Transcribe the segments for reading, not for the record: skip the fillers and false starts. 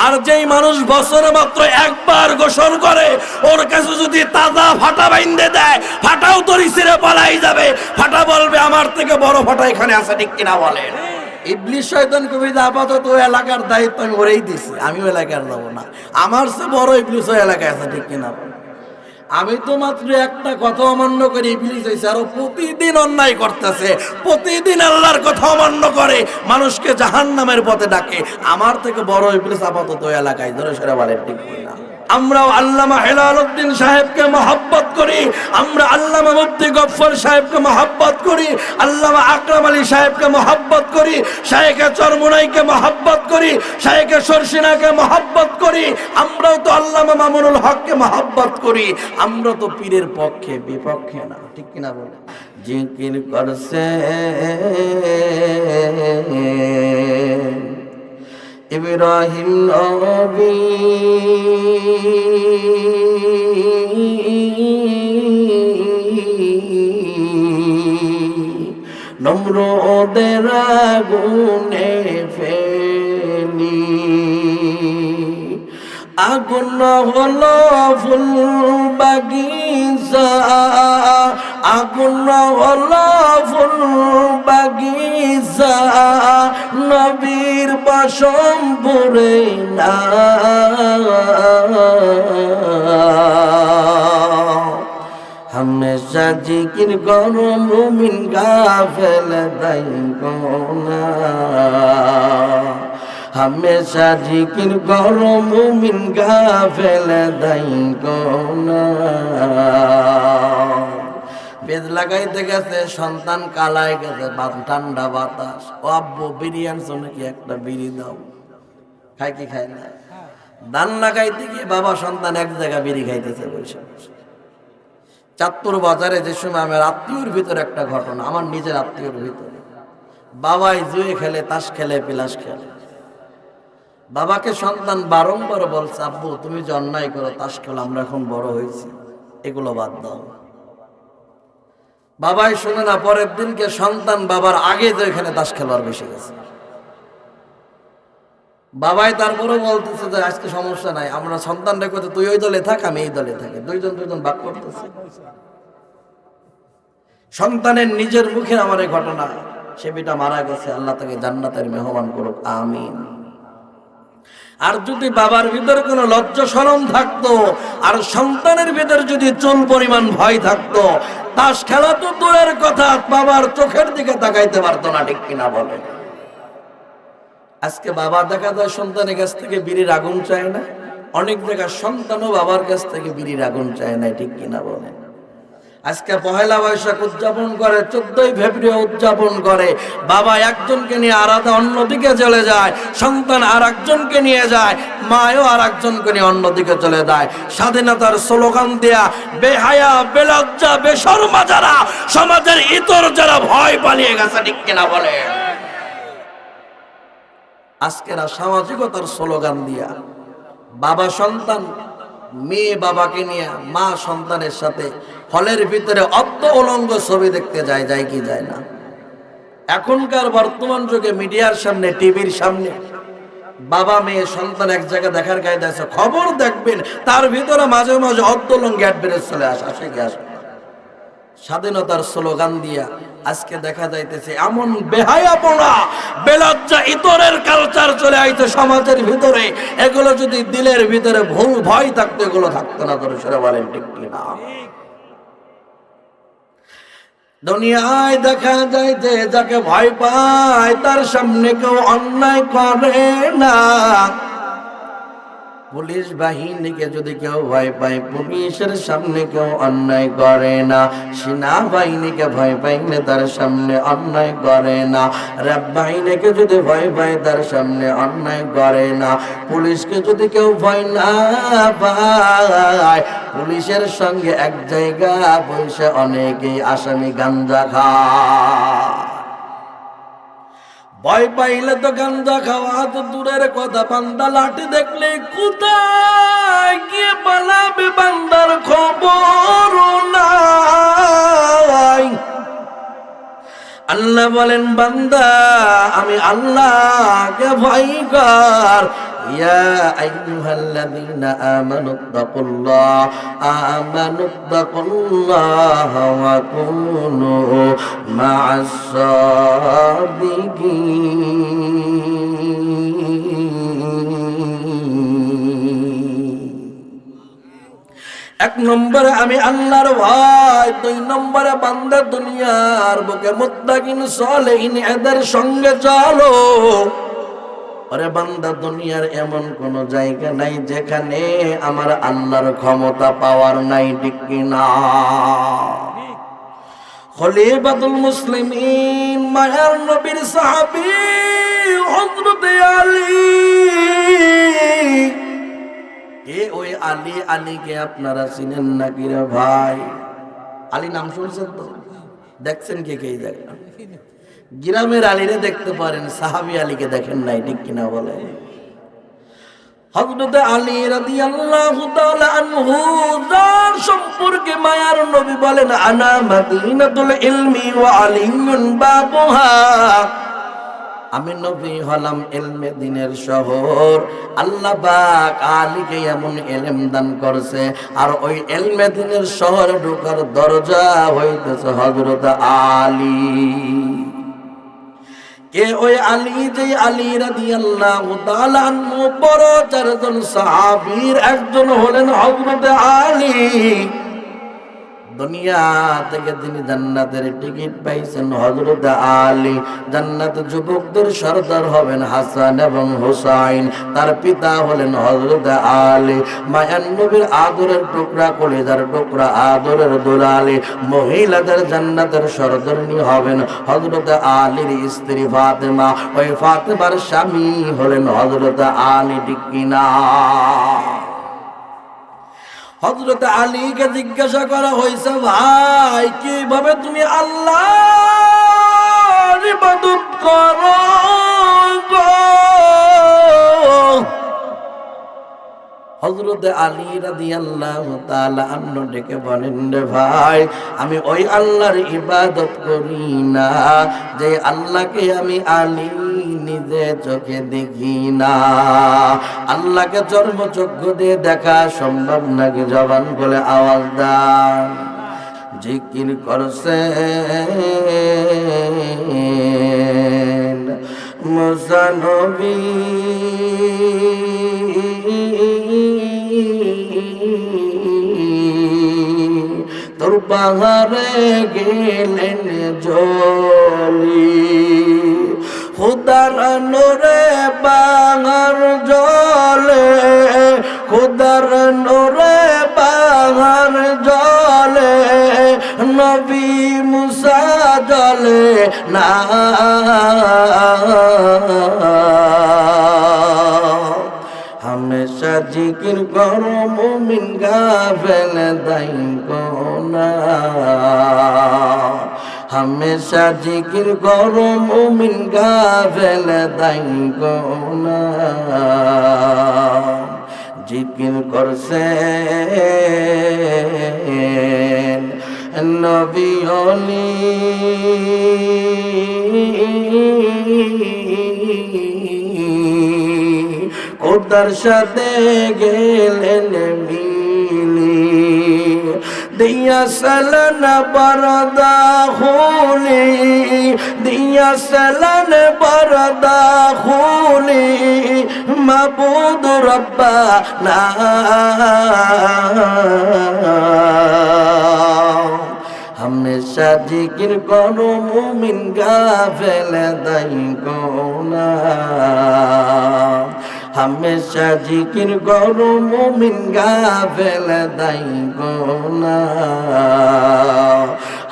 আর যেই মানুষ বছরে মাত্র একবার গোসল করে, ওর কাছে যদি তাজা ফাটা বাইন্ধে দেয়, ফাটাও তরি ছিঁড়ে পালাই যাবে। ফাটা বলবে আমার থেকে বড় ফাটা এখানে আছে, ঠিক কিনা বলেন? ইবলিস শয়তান কবি যে আপাতত এলাকার দায়িত্ব আমি ওরেই দিছি, আমিও এলাকার যাবো না, আমার সে বড় ইবলিস ওই এলাকায় আছে, ঠিক কিনা? আমি তো মাত্র একটা কথা অমান্য করি, ইবলিস হইছে আরো প্রতিদিন অন্যায় করতেছে, প্রতিদিন আল্লাহর কথা অমান্য করে, মানুষকে জাহান্নামের পথে ডাকে। আমার থেকে বড় ইবলিস আপাতত ওই এলাকায়, ধরে সেরা বলেন, ঠিক কিনা? আমরাও আল্লামা হেলাল উদ্দিন সাহেবকে মহব্বত করি, আমরা আল্লামা মুফতি গফফর সাহেবকে মহব্বত করি, আল্লামা আকরাম আলী সাহেবকে মহব্বত করি, শায়েখে চরমুনাইকে মহব্বত করি, শায়েখে শর্ষিনাকে মহব্বত করি, আমরাও তো আল্লামা মামুনুল হককে মহব্বত করি। আমরা তো পীরের পক্ষে, বিপক্ষে না, ঠিক কিনা বলে? জিকির করছে ইব্রাহিম নবী, নমরুদের আগুনে ফেলি, আগুন হলো ফুল বাগিচা, আগুন হলো ফুল বাগিচা, নবীর বাসম পুরে না, हमेशा जिकिर करो मुमिन गाफिल दाइकोना, हमेशा जिकिर करो मुमिन गाफिल दाइकोना। বেদ লাগাইতে গেছে, সন্তান কালায় গেছে, ঠান্ডা বাতাস, ও আব্বু বিরিয়ানি শুনে কি একটা বিড়ি দাও, খাই কি খায় না? ধান লাগাইতে গিয়ে বাবা সন্তান এক জায়গা বিড়ি খাইতেছে বসে বসে। চাঁদপুর বাজারে যে সময় আমার আত্মীয়র ভিতরে একটা ঘটনা, আমার নিজের আত্মীয়র ভিতরে, বাবাই জুয়ে খেলে, তাস খেলে, পিলাস খেলে। বাবাকে সন্তান বারংবার বলছে, আব্বু তুমি যে অন্যায় করো, তাস খেলো, আমরা এখন বড় হয়েছি, এগুলো বাদ দাও। বাবাই শুনে না, পরের দিনকে সন্তান বাবার আগে যে এখানে তাস খেলোয়ার বেশি গেছে। বাবাই তারপরে বলতেছে যে আজকে সমস্যা নাই, আমরা সন্তান রেখে তুই ওই দলে থাক, আমি এই দলে থাকি, দুইজন ভাগ করতেছে। সন্তানের নিজের মুখে আমার এই ঘটনা, সে বেটা মারা গেছে, আল্লাহ তাকে জান্নাতের মেহমান করুক, আমিন। আর যদি বাবার ভিতরে কোনো লজ্জা শরম থাকতো, আর সন্তানের ভিতরে যদি চুল পরিমাণ ভয় থাকতো, তাস খেলা তো দূরের কথা, বাবার চোখের দিকে তাকাইতে পারতো না, ঠিক কিনা বলে? আজকে বাবা দেখা যায় সন্তানের কাছ থেকে বিড়ির আগুন চায় না, অনেক জায়গায় সন্তানও বাবার কাছ থেকে বিড়ির আগুন চায় না, ঠিক কিনা বলে? আজকে পহেলা বৈশাখ উদযাপন করে, 14ই ফেব্রুয়ারি উদযাপন করে, বাবা একজনকে নিয়ে আলাদা অন্যদিকে চলে যায়, সন্তান আর একজনকে নিয়ে যায়, মায়ও আর একজনকে নিয়ে অন্যদিকে চলে যায়। স্বাধীনতার স্লোগান দেয়া বেহায়া, বেলজ্জা, বেশরমা যারা, সমাজের ইতর যারা ভয় পালিয়ে গেছে, ঠিক কিনা বলে? আজকেরা সামাজিকতার স্লোগান দিয়া বাবা সন্তান, মেয়ে বাবাকে নিয়ে, মা সন্তানের সাথে হলের ভিতরে অর্ধ উলঙ্গ ছবি দেখতে যায়, যায় কি যায় না? এখনকার বর্তমান যুগে মিডিয়ার সামনে, টিভির সামনে বাবা মেয়ে সন্তান এক জায়গায় দেখার গায়ে আছে, খবর দেখবেন তার ভিতরে মাঝে মাঝে অর্ধ উলঙ্গ অ্যাডভার্টাইজ চলে আসে কি আসে। স্বাধীনতার স্লোগান দিয়া আজকে দেখা যাইতেছে এমন বেহায়াপনা, বেলজ্জা, ইতরের কালচার চলে আইছে সমাজের ভিতরে। এগুলো যদি দিলের ভিতরে ভুল ভয় থাকতো, এগুলো থাকতো না, ধরে সেটা বলেন, ঠিক কিনা? দুনিয়ায় দেখা যায় যে যাকে ভয় পায় তার সামনে কেউ অন্যায় করে না। পুলিশ বাহিনীকে যদি কেউ ভয় পায়, পুলিশের সামনে কেউ অন্যায় করে না। সেনাবাহিনীকে ভয় পাইলে তার সামনে অন্যায় করে না। র্যাব বাহিনীকে যদি ভয় পায় তার সামনে অন্যায় করে না। পুলিশকে যদি কেউ ভয় না পায়, পুলিশের সঙ্গে এক জায়গা বসে অনেকেই আসামি গাঞ্জা খায়। ভয় পাইলে তো গাঞ্জা খাওয়া তো দূরের কথা, বান্দা লাঠি দেখলে কোথায় গিয়ে পালাবে, বান্দার খবর নাই। আল্লাহ বলেন, বান্দা আমি আল্লাহকে ভয় কর, ইয়া আইয়ুহাল্লাযীনা আমানুত্তাকুল্লাহ ওয়া কুনু মা'আস সাদিকিন। এক নম্বরে আমি আল্লাহর ভয়, দুই নম্বরে বান্দা দুনিয়ার বুকে মুত্তাকিন সালেহিন এদের সঙ্গে চলো। আরে বান্দা দুনিয়ার এমন কোন জায়গা নাই যেখানে আমার আল্লাহর ক্ষমতা পাওয়ার নাই, ঠিক কিনা? খলিফাতুল মুসলিমিন মায়ার নবীর সাহাবী হযরত আলী, কে ওই আলী? আলীকে আপনারা চিনেন নাকি রে ভাই? আলী নাম শুনছেন তো? দেখছেন কে কে? দেখেন গ্রামের আলীরে দেখতে পারেন, সাহাবী আলীকে দেখেন নাই, ঠিক কিনা বলেন? হযরত আলী রাদিয়াল্লাহু তাআলা আনহু যার সম্পর্কে মায়ার নবী বলেন আনা মাদিনাতুল ইলমি ওয়া আলিয়ুন বাবুহা, আমি নবী হলাম ইলমে দ্বীনের শহর। আল্লাহ পাক আলীকে এমন ইলম দান করছে, আর ওই ইলমে দ্বীনের শহরে ঢোকার দরজা হইতেছে হযরত আলী। কে ওই আলী? যে আলী রাদিয়াল্লাহু তাআলা আনহু বড় চারজন সাহাবীর একজন হলেন হযরত আলী। দুনিয়া থেকে তিনি জান্নাতের টিকিট পাইছেন হযরত আলী। জান্নাত যুবকদের সরদার হবেন হাসান এবং হুসাইন, তার পিতা হলেন হযরত আলী। মায়ার নবীর আদরের টুকরা, কলিজার টুকরা, আদরের দুলালী, মহিলাদের জান্নাতের সরদারনি হবেন হযরত আলীর স্ত্রী ফাতেমা। ওই ফাতেমার স্বামী হলেন হযরত আলী, ঠিক কিনা? হযরত আলীকে জিজ্ঞাসা করা হয়েছে, ভাই কিভাবে তুমি আল্লাহর ইবাদত করো গো? হযরত আলী রাদিয়াল্লাহু তাআলা আনহু ডেকে বলেন, রে ভাই আমি ওই আল্লাহর ইবাদত করি না যে আল্লাহকে আমি আলী নিজে চোখে দেখি না। আল্লাহকে চর্মচক্ষু দিয়ে দেখা সম্ভব নাকি? জবান বলে আওয়াজ দান। জিকির করছেন মুসা নবী, তোর পাহাড়ে গেলেন জলি, খুদার নোরে বাঙার জলে, খুদার নোরে বাঙার জলে, নবী মুসা জলে না। हमेशा जिक्र करो मुमिन गाफिल दाई कोना, हमेशा जिक्र करो मुमिन गाफिल दाई कोना। जिक्र करছেন নবী ওলি, খোদার সাথে গেলেন মিলি, দিয়া সালান পরদা খুলি, দিয়া সালান পরদা খুলি, মাবুদ রব্বানা। हमेशा जिक्र करो मुमिन गाफिल दाई कोना, हमेशा जिक्र करो मुमिन गाफिल दाई कोना,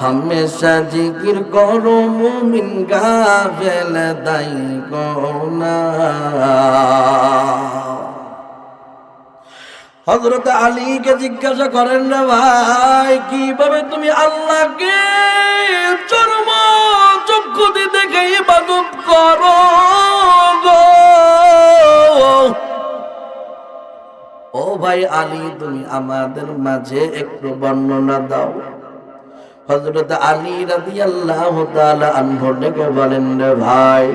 हमेशा जिक्र करो मुमिन गाफिल दाई कोना। হযরত আলীকে জিজ্ঞাসা করেন, না ভাই কিভাবে তুমি আল্লাহকে চর্ম চক্ষু দিয়ে দেখে ইবাদত করো গো? ও ভাই আলী, তুমি আমাদের মাঝে একটু বর্ণনা দাও। হযরত আলী রাদিয়াল্লাহু তাআলা আনহু ডেকে বলেন, রে ভাই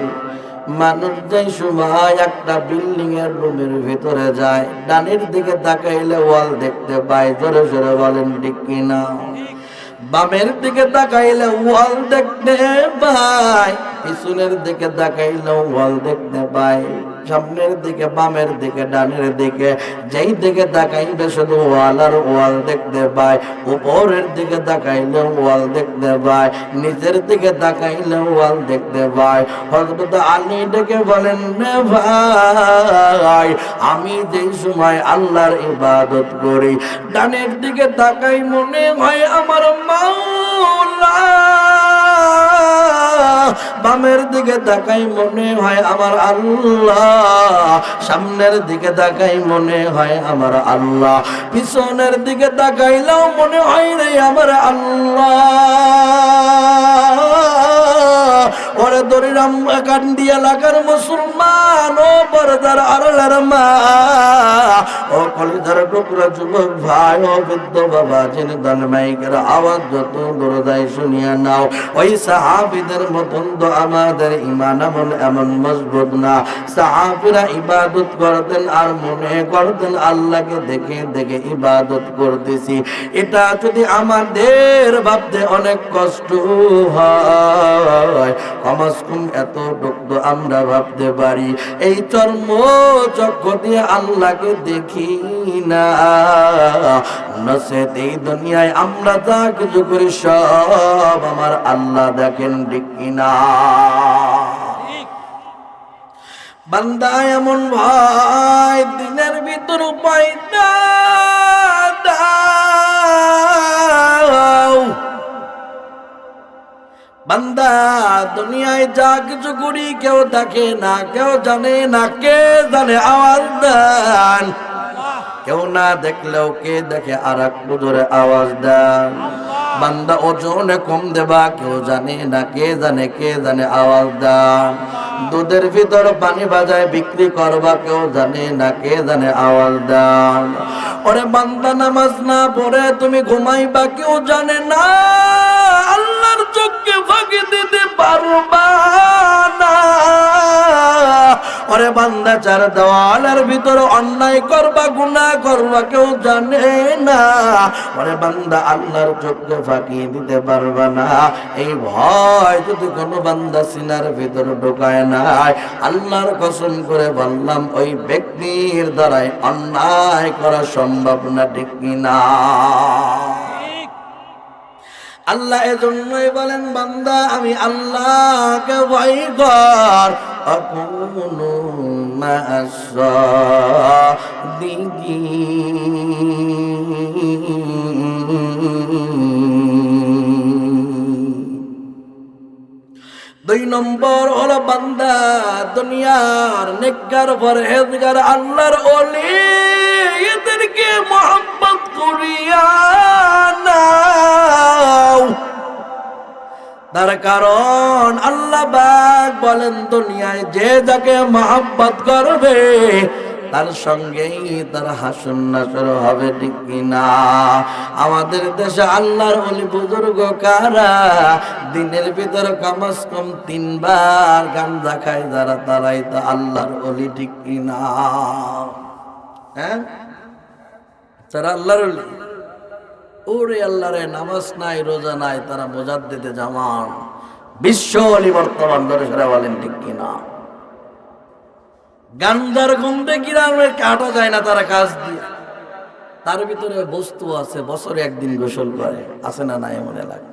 মানুষ যেই সময় একটা বিল্ডিং এর রুমের ভিতরে যায়, ডানের দিকে তাকাইলে ওয়াল দেখতে পায়, জোরে জোরে বলেন ঠিক কিনা? বামের দিকে তাকাইলে ওয়াল দেখতে পায়, পিছনের দিকে তাকাইলে ওয়াল দেখতে পায়, সামনের দিকে, বামের দিকে, ডানের দিকে, যেই দিকে তাকাইবে শুধু ওয়াল আর ওয়াল দেখতে পায়। উপরের দিকে তাকাইলে ওয়াল দেখতে পায়, নিচের দিকে তাকাইলে ওয়াল দেখতে পায়। হযরত আলী ডেকে বলেন, রে ভাই, আমি যেই সময় আল্লাহর ইবাদত করি, ডানের দিকে তাকাই মনে হয় আমার মাওলা, বামের দিকে তাকাই মনে হয় আমার আল্লাহ, সামনের দিকে তাকাই মনে হয় আমার আল্লাহ, পিছনের দিকে তাকাইলেও মনে হয় রে আমার আল্লাহ। ওরে দরিরাম কান্দি এলাকার মুসলমান, ও পর্দার আড়ালের মা, ও কলিজার টুকরা যুবক ভাই, ও বৃদ্ধ বাবা, যিনি দল মাইকের আওয়াজ যত দূর যায় শুনিয়া নাও। ওই সাহাবীদের মতন তো আমাদের ঈমান এমন মজবুত না। সাহাবীরা ইবাদত করতেন আর মনে করতেন আল্লাহকে দেখে দেখে ইবাদত করতেছি। এটা যদি আমাদের ভাবতে অনেক কষ্ট হয়, কমস কম এতটুকু আমরা ভাবতে পারি, এই চর্ম চক্ষু দিয়ে আল্লাহকে দেখি না, নসেত এই দুনিয়ায় আমরা যা কিছু করি সব আমার আল্লাহ দেখেন, ঠিক কিনা? বান্দা এমন ভাই দিনের ভিতর উপায় দাও, বান্দা দুনিয়ায় যা কিছু করি কেউ দেখে না, কেউ জানে না, কে জানে আওয়াজ দেন, কেউ না দেখলেও কে দেখে আর একটু জোরে আওয়াজ দেন। বান্দা ওজনে কম দেবা, কেউ জানে না, কে জানে, কে জানে আওয়াজ দেন। দুধের ভিতর পানি বাজায় বিক্রি করবা, কেউ জানে না, কে জানে আওয়াজ দেন। ওরে বান্দা নামাজ না পড়ে তুমি ঘুমাইবা, কেউ জানে না, আল্লাহর চোখকে ফাঁকি দিতে পারবা না। ওরে বান্দা চার দেওয়ালের ভিতর অন্যায় করবা, গুনাহ করবা, কেউ জানে না। ওরে বান্দা আল্লাহর চোখকে ফাঁকি দিতে পারবা না, এই ভয় যদি কোনো বান্দা সিনার ভিতর ঢোকায় না, আল্লাহর কসম করে বললাম ওই ব্যক্তির দ্বারাই অন্যায় করা সম্ভব না, ঠিক কিনা? আল্লাহ এজন্যই বলেন, বান্দা আমি আল্লাহকে ভয় কর, আকুনু মা'আস সাদিকিন। 2 নম্বর হলো বান্দা দুনিয়ার নেককার পরহেজগার আল্লাহর ওলি এদেরকে মহব্বত করিয়া নাও। তার কারণ আল্লাহ পাক বলেন, দুনিয়ায় যে যাকে মহব্বত করবে তার সঙ্গেই তার হাসর নাসর হবে, ঠিক কিনা? আমাদের দেশে আল্লাহর ওলি বুজুর্গ কারা দিনের ভিতর কমস কম 3 বার গাঞ্জা খায় যারা, তারাই তো আল্লাহর ওলি, ঠিক কিনা? হ্যাঁ, যারা আল্লাহর ওলি, ওরে আল্লাহ রে, নামাজ নাই, রোজা নাই, তারা মুজাদ্দিদে জামান, বিশ্ব ওলি বর্তমান ধরে সেরা, বলেন ঠিক কিনা? গান্ধার গন্ধে গ্রামে কাটা যায় না তারা কাজ দিয়ে, তার ভিতরে বস্তু আছে, বছরে একদিন গোসল করে, আছে না নাই মনে লাগে?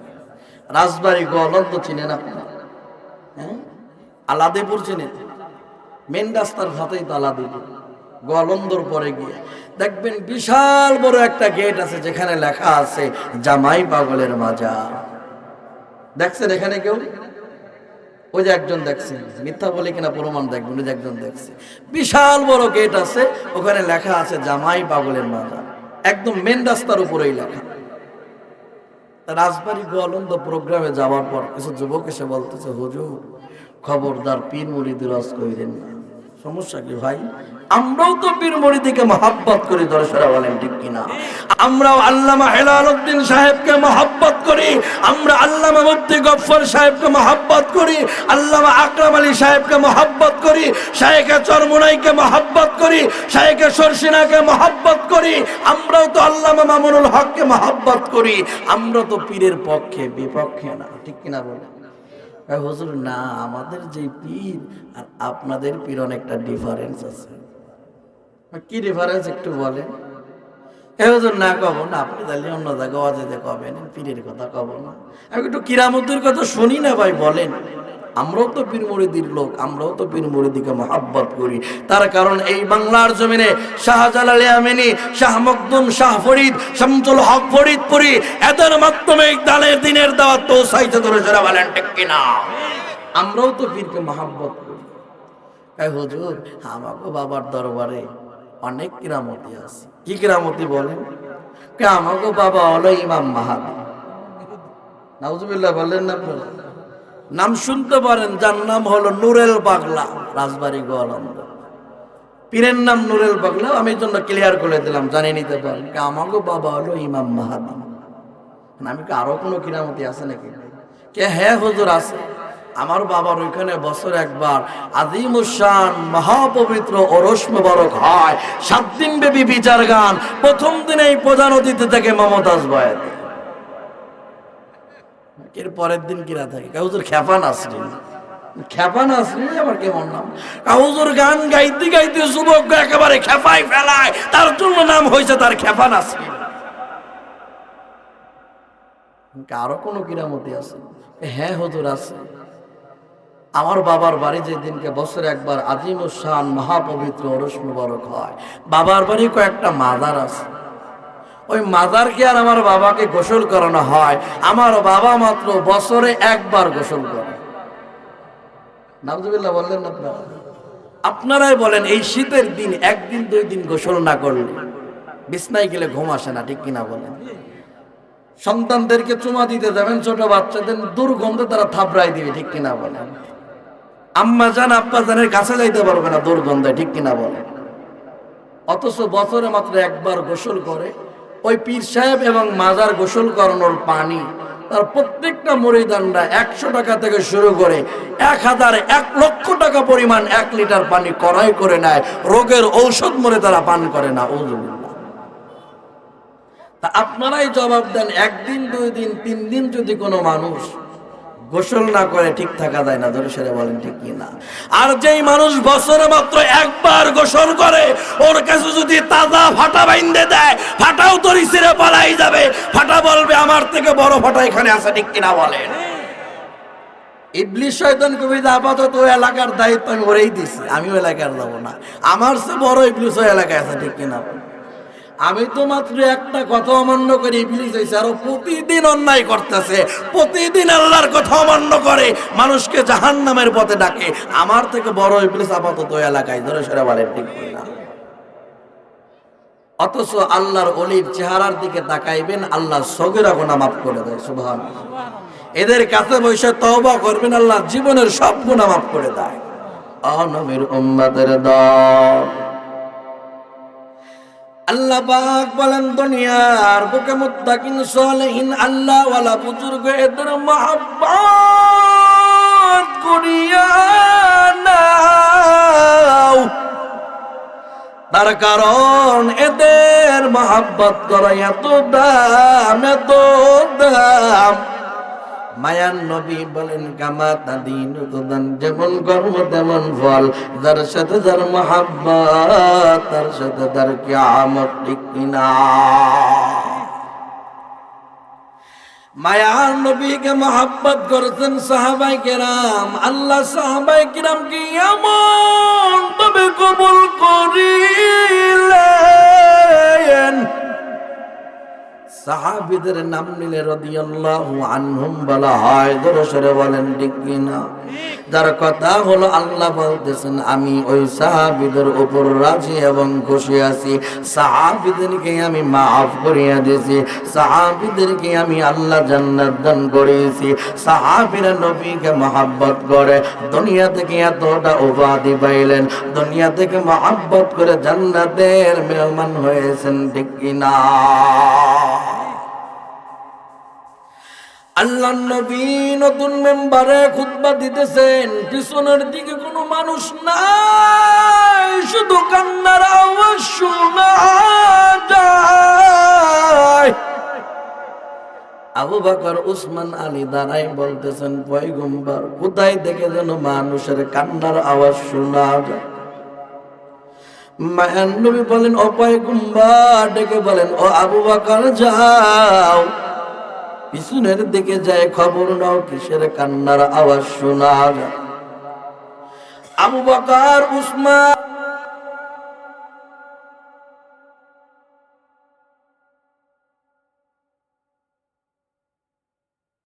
রাজবাড়ি গোয়ালন্দ চিনেন আপনারা? হ্যাঁ, আলাদিপুর চিনেন? মেন রাস্তার হাতেই তো আলাদিপুর। গোয়ালন্দর পরে গিয়ে দেখবেন বিশাল বড় একটা গেট আছে, যেখানে লেখা আছে জামাই পাগলের মাজার। দেখছেন এখানে কেউ? ওই যে একজন দেখছেন, মিথ্যা বলে কিনা প্রমাণ দেখবেন, ওই যে একজন দেখছে, বিশাল বড় গেট আছে, ওখানে লেখা আছে জামাই পাগলের মাজার, একদম মেন রাস্তার উপরেই লেখা। রাজবাড়ি গোয়ালন্দ প্রোগ্রামে যাওয়ার পর কিছু যুবক এসে বলতেছে, হুজুর খবরদার পীর মুরিদ রস কইরেন না, সমস্যা কি ভাই? আমরাও তো পীর মুরিদিকে মহব্বত করি, দর্শকরা বলেন ঠিক কিনা? আমরাও আল্লামা হেলালউদ্দিন সাহেবকে মহব্বত করি, আমরা আল্লামা মুফতি গফফর সাহেবকে মহব্বত করি, আল্লামা আকরাম আলী সাহেবকে মহব্বত করি, শায়েখে চরমুনাইকে মহব্বত করি, শায়েখে শর্ষিনাকে মহব্বত করি, আমরাও তো আল্লামা মামুনুল হককে মহব্বত করি। আমরা তো পীরের পক্ষে বিপক্ষে না, ঠিক কিনা বলেন? হুজুর না, আমাদের যে পীর আর আপনাদের পীর অনেকটা ডিফারেন্স আছে। কি ডিফারেন্স একটু বলেন? হুজুর না কব না, আপনি তাহলে অন্য জায়গায় অজেতে কবেন, পীরের কথা কব না। আমি একটু কিরামতের কথা শুনি না ভাই, বলেন। আমরাও তো পীর মুরিদির লোক, আমরাও তো পীর মুরিদিকে মহব্বত করি। তার কারণ এই বাংলার জমিনে শাহজালাল ইয়ামিনী, শাহ মখদুম, শাহ ফরিদ, শামসুল হক ফরিদপুরি, এদের মাধ্যমে দানের দিনের দাওয়াত পৌঁছাইতে ধরে যারা বলেন ঠিক কিনা? আমরাও তো পীরকে মহব্বত করি। হুজুর আমাকে বাবার দরবারে অনেক কিরামতি আছে। কি কিরামতি বলেন? আমাকে বাবা হলো ইমাম মাহাদি। নাউজুবিল্লাহ বললেন না আপনারা? নাম শুনতে পারেন, যার নাম হলো নুরেল পাগলা, রাজবাড়ী গোয়ালন্দ। পীরের নাম নুরেল পাগলা, আমি এই জন্য ক্লিয়ার করে দিলাম, জানিয়ে নিতে পারেন। আমাকে বাবা হলো ইমাম মাহাদি। আমি কি আরো কোনো কিরামতি আছে নাকি? কে হ্যাঁ হুজুর আছে। আমার বাবার ওইখানে বছর একবার আজিমুশান মহাপবিত্র ওরস মোবারক হয়, 7 দিন ব্যাপী বিচার গান। প্রথম দিনেই প্রধান অতিথি থেকে মমতাজ বয়াত, এর পরের দিন কিরা থাকে হুজুর খেপা নাসরিন। খেপা নাসরিন আবার কেমন নাম? হুজুর গান গাইতে গাইতে যুবক একেবারে খেপাই ফেলায়, তার জন্য নাম হয়েছে তার খেপা নাসরিন। আরো কোনো কিরামতি আছে? হ্যাঁ হুজুর আছে। আমার বাবার বাড়ি যে দিনকে বছরে একবার আজিমুশান মহাপবিত্র ওরস মোবারক হয়, বাবার বাড়ি কয়েকটা মাজার আছে। ওই মাজারকে আর আমার বাবাকে গোসল করানো হয়। আমার বাবা মাত্র বছরে একবার গোসল করে। নাউজুবিল্লাহ বললেন না আপনারা? আপনারাই বলেন, এই শীতের দিন 1 দিন 2 দিন গোসল না করলে বিছনায় গেলে ঘুম আসে না, ঠিক কিনা বলেন? সন্তানদেরকে চুমা দিতে যাবেন, ছোট বাচ্চাদের দুর্গন্ধে তারা থাবড়াই দিবে, ঠিক কিনা বলেন? আম্মা জান আব্বা জানের কাছে যাইতে পারবে না দুর্গন্ধে, ঠিক কিনা বলেন? অথচ বছরে মাত্র একবার গোসল করে। ওই পীর সাহেব এবং মাজার গোসল করানোর পানি তার প্রত্যেকটা মুরিদানরা 100 টাকা থেকে শুরু করে 1000, 1 লক্ষ টাকা পরিমাণ 1 লিটার পানি ক্রয় করে নেয়। রোগের ঔষধ মরে তারা পান করে না। আউযুবিল্লাহ। তা আপনারাই জবাব দেন, 1 দিন 2 দিন 3 দিন যদি কোনো মানুষ গোসল না করে ঠিক থাকা যায় না, ধরে সেরে বলেন ঠিক কিনা? আর যেই মানুষ বছরে মাত্র একবার গোসল করে, ওর কাছে যদি তাজা ফাটা বাইন্দে দেয়, ফাটাও তরি ছিঁড়ে পালাই যাবে। ফাটা বলবে আমার থেকে বড় ফাটা এখানে আছে, ঠিক কিনা বলেন? ইবলিস শয়তান কবিতা আপাতত ওই এলাকার দায়িত্ব আমি ওরেই দিছি, আমিও এলাকার যাবো না। আমার চেয়ে বড় ইবলিস ওই এলাকায় আছে, ঠিক কিনা? আমি তো মাত্র একটা কথা অমান্য করি, ইবলিস হইছে আরো প্রতিদিন অন্যায় করতেছে, প্রতিদিন আল্লাহর কথা অমান্য করে, মানুষকে জাহান্নামের পথে ডাকে। আমার থেকে বড় ইবলিস আপাতত ওই এলাকায়, ধরে সেরা বলেন ঠিক কিনা? অথচ আল্লাহর ওলির চেহারার দিকে তাকাইবেন, আল্লাহ সগীরা গুনাহ মাফ করে দেয়। সুবহানাল্লাহ। এদের কাছে বসে তওবা করবেন, আল্লাহ জীবনের সব গুনাহ মাফ করে দেয়। নবীর উম্মতের দল, আল্লাহ পাক বলেন দুনিয়ার বুকে মুত্তাকিন সালেহিন আল্লাহ ওয়ালা বুজুর্গ এদের মহব্বত করিয়া নাও। তার কারণ এদের মহব্বত করা এত দাম, এত দাম। মায়ান নবী বলেন কামা তাদিন তুদান, যেমন কর্ম তেমন ফল। যার সাথে যার মহব্বত, তার সাথে তার কিয়ামত, ঠিক কিনা? মায়ান নবীকে মহব্বত করেছেন সাহাবায়ে কেরাম। আল্লাহ সাহাবায়ে কেরাম কি এমন তবে কবুল করিলেন, সাহাবীদের নাম নিলে রাদিয়াল্লাহু আনহুম বলা হয়, জোরে সোরে বলেন ঠিক কিনা? যার কথা হলো আল্লাহ বলতেছেন আমি ওই সাহাবীদের উপর রাজি এবং খুশি আছি, সাহাবীদেরকে আমি মাফ করিয়া দিয়েছি, সাহাবীদেরকে আমি আল্লাহ জান্নাত দান করেছি। সাহাবীরা নবীকে মহব্বত করে দুনিয়া থেকে এতটা উপাধি পাইলেন, দুনিয়া থেকে মহব্বত করে জান্নাতের মেহমান হয়েছেন ঠিক কিনা? আল্লাহ নবী নতুন মেম্বারে খুতবা দিতেছেন, পিছনের দিকে কোনো মানুষ নাই, শুধু কান্নার আওয়াজ শোনা যায়। আবু বকর উসমান আলী দাঁড়াই বলতেছেন, পয়গম্বর কোথায় থেকে যেন মানুষের কান্নার আওয়াজ শোনা যায়। মায়ান নবী বলেন, ও পয়গম্বর, ডেকে বলেন, ও আবু বকর যাও পিছনের দিকে যায় খবর নাও কিসের কান্নার আওয়াজ শোনা যায়। আবু বকর উসমান